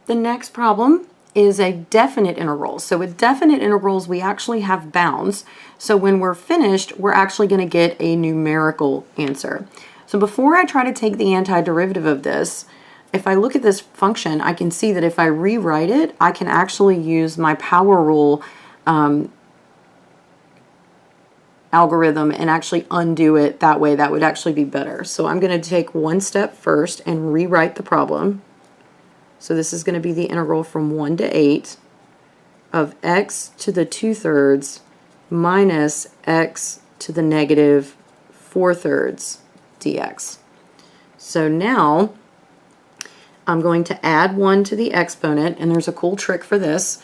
The next problem is a definite integral. So with definite integrals, we actually have bounds. So when we're finished, we're actually going to get a numerical answer. So before I try to take the antiderivative of this, if I look at this function, I can see that if I rewrite it, I can actually use my power rule algorithm and actually undo it that way. That would actually be better. So I'm going to take one step first and rewrite the problem. So this is going to be the integral from 1 to 8 of x to the 2/3 minus x to the negative 4/3 dx. So now I'm going to add 1 to the exponent, and there's a cool trick for this.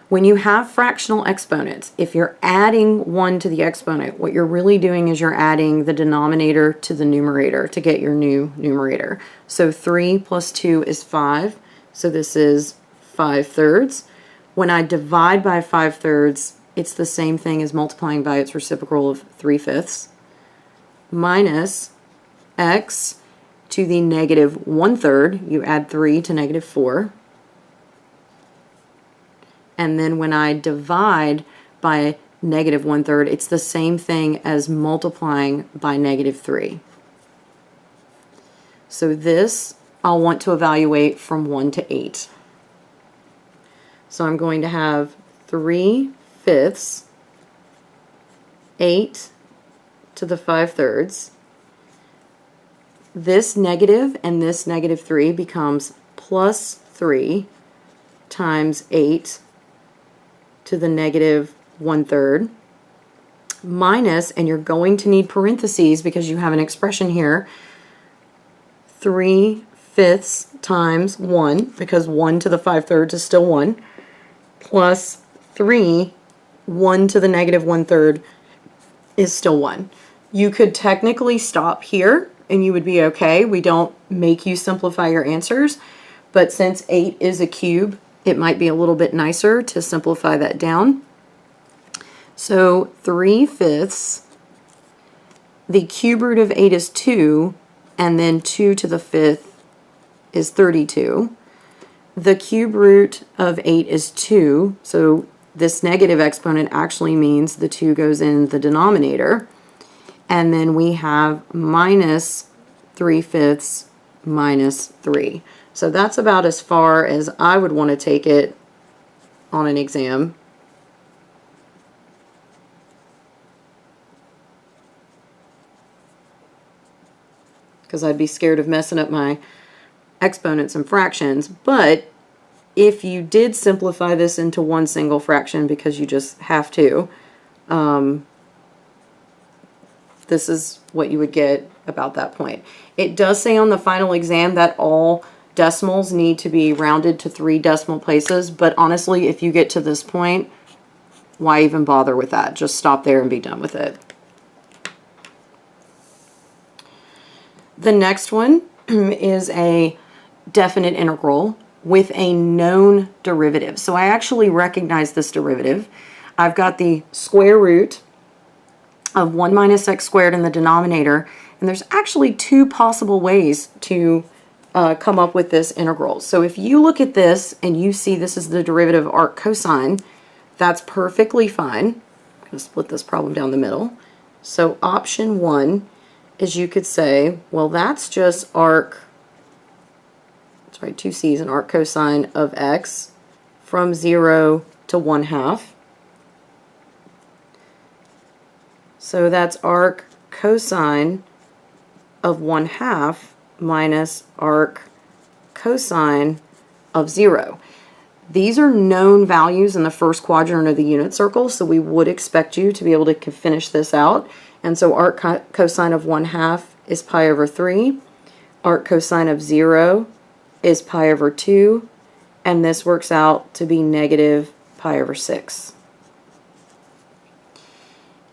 When you have fractional exponents, if you're adding 1 to the exponent, what you're really doing is you're adding the denominator to the numerator to get your new numerator. So 3 plus 2 is 5, so this is 5/3. When I divide by 5/3, it's the same thing as multiplying by its reciprocal of 3/5 minus x to the negative 1/3. You add 3 to negative 4. And then when I divide by negative 1/3, it's the same thing as multiplying by negative 3. So this I'll want to evaluate from 1 to 8. So I'm going to have 3/5, 8 to the 5/3. This negative and this negative 3 becomes plus 3 times 8 to the negative 1/3 minus, and you're going to need parentheses because you have an expression here, 3/5 times 1, because 1 to the 5/3 is still 1, plus 3, 1 to the negative 1/3 is still 1. You could technically stop here and you would be okay. We don't make you simplify your answers, but since 8 is a cube, it might be a little bit nicer to simplify that down. So 3/5, the cube root of 8 is 2, and then 2 to the 5th is 32. The cube root of 8 is 2, so this negative exponent actually means the 2 goes in the denominator. And then we have minus 3/5 minus 3. So that's about as far as I would want to take it on an exam. Because I'd be scared of messing up my exponents and fractions. But if you did simplify this into one single fraction, because you just have to, this is what you would get about that point. It does say on the final exam that all decimals need to be rounded to 3 decimal places, but honestly, if you get to this point, why even bother with that? Just stop there and be done with it. The next one is a definite integral with a known derivative. So I actually recognize this derivative. I've got the square root of 1 minus x squared in the denominator, and there's actually 2 possible ways to come up with this integral. So if you look at this and you see this is the derivative of arc cosine, that's perfectly fine. I'm going to split this problem down the middle. So option 1 is you could say, well, that's just arc, sorry, 2 c's, an arc cosine of x from 0 to 1/2. So that's arc cosine of 1/2 minus arc cosine of 0. These are known values in the first quadrant of the unit circle, so we would expect you to be able to finish this out. And so arc cosine of 1/2 is pi over 3, arc cosine of 0 is pi over 2, and this works out to be negative pi over 6.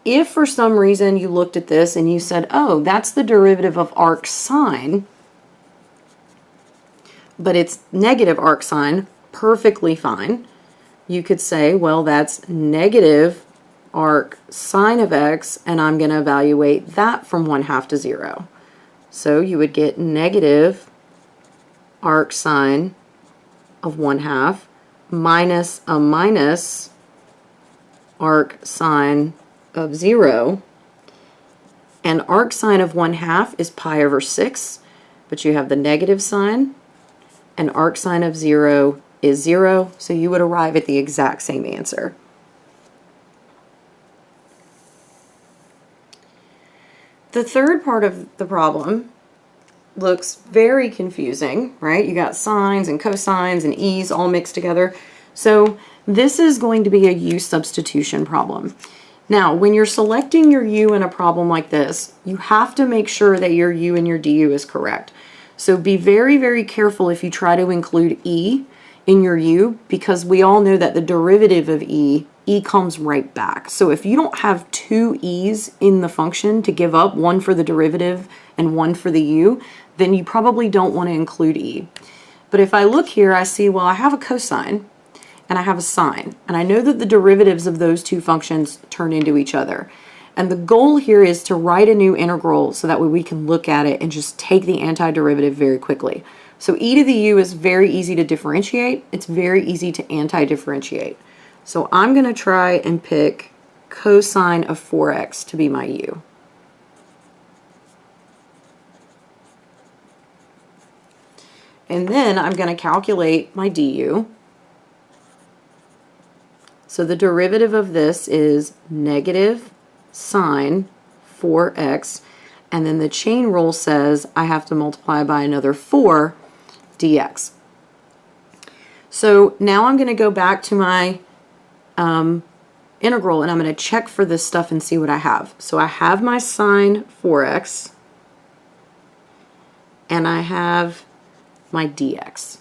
If for some reason you looked at this and you said, oh, that's the derivative of arc sine, but it's negative arc sine, perfectly fine. You could say, well, that's negative arc sine of x, and I'm going to evaluate that from 1/2 to 0. So you would get negative arc sine of 1/2 minus a minus arc sine of 0. And arc sine of 1/2 is pi over 6, but you have the negative sign, and arc sine of 0 is 0, so you would arrive at the exact same answer. The third part of the problem looks very confusing, right? You got sines and cosines and e's all mixed together. So this is going to be a u substitution problem. Now, when you're selecting your u in a problem like this, you have to make sure that your u and your du is correct. So be very, very careful if you try to include e in your u, because we all know that the derivative of e comes right back. So if you don't have two e's in the function to give up, one for the derivative and one for the u, then you probably don't want to include e. But if I look here, I see, well, I have a cosine and I have a sine, and I know that the derivatives of those two functions turn into each other. And the goal here is to write a new integral so that way we can look at it and just take the antiderivative very quickly. So e to the u is very easy to differentiate. It's very easy to anti-differentiate. So I'm going to try and pick cosine of 4x to be my u. And then I'm going to calculate my du. So the derivative of this is negative sine 4x, and then the chain rule says I have to multiply by another 4 dx. So now I'm going to go back to my integral, and I'm going to check for this stuff and see what I have. So I have my sine 4x, and I have my dx.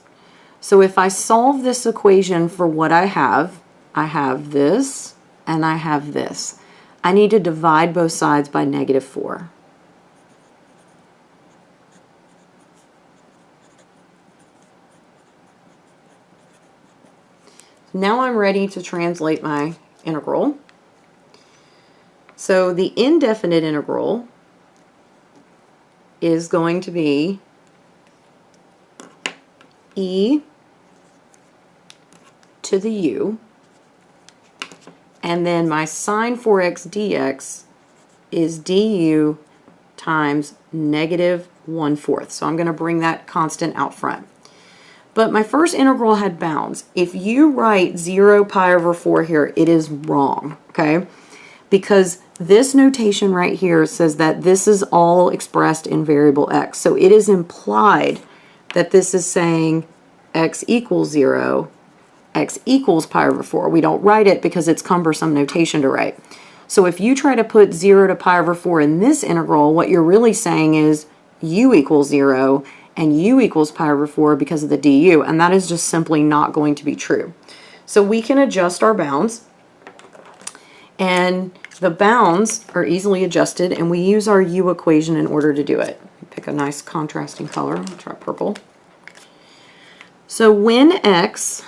So if I solve this equation for what I have this, and I have this. I need to divide both sides by negative 4. Now I'm ready to translate my integral. So the indefinite integral is going to be e to the u, and then my sine 4x dx is du times negative 1/4. So I'm going to bring that constant out front. But my first integral had bounds. If you write 0 pi over 4 here, it is wrong, okay? Because this notation right here says that this is all expressed in variable x. So it is implied that this is saying x equals 0, x equals pi over 4. We don't write it because it's cumbersome notation to write. So if you try to put 0 to pi over 4 in this integral, what you're really saying is u equals 0 and u equals pi over 4 because of the du, and that is just simply not going to be true. So we can adjust our bounds, and the bounds are easily adjusted, and we use our u equation in order to do it. Pick a nice contrasting color. I'll try purple. So when x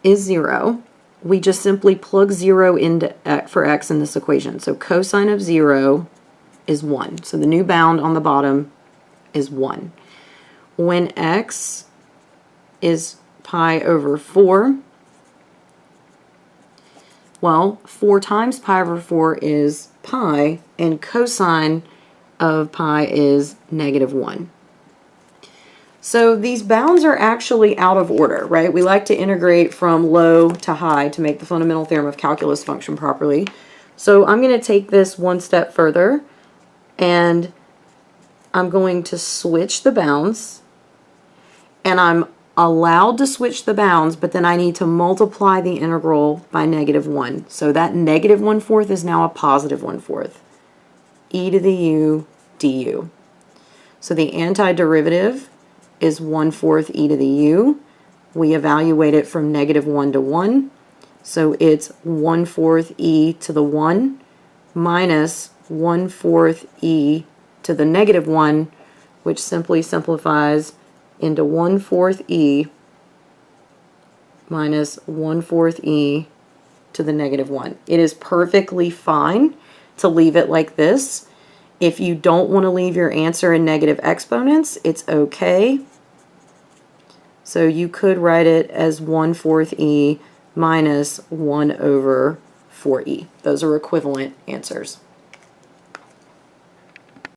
is 0, we just simply plug 0 into for x in this equation. So cosine of 0 is 1. So the new bound on the bottom is 1. When x is pi over 4, well, 4 times pi over 4 is pi, and cosine of pi is negative 1. So these bounds are actually out of order, right? We like to integrate from low to high to make the fundamental theorem of calculus function properly. So I'm going to take this one step further, and I'm going to switch the bounds, and I'm allowed to switch the bounds, but then I need to multiply the integral by negative 1. So that negative 1/4 is now a positive 1/4. E to the u du. So the antiderivative is 1/4 e to the u. We evaluate it from negative 1 to 1. So it's 1/4 e to the 1 minus 1/4 e to the negative 1, which simply simplifies into 1/4 e minus 1/4 e to the negative 1. It is perfectly fine to leave it like this. If you don't want to leave your answer in negative exponents, it's okay. So you could write it as 1/4 e minus 1/4e. Those are equivalent answers.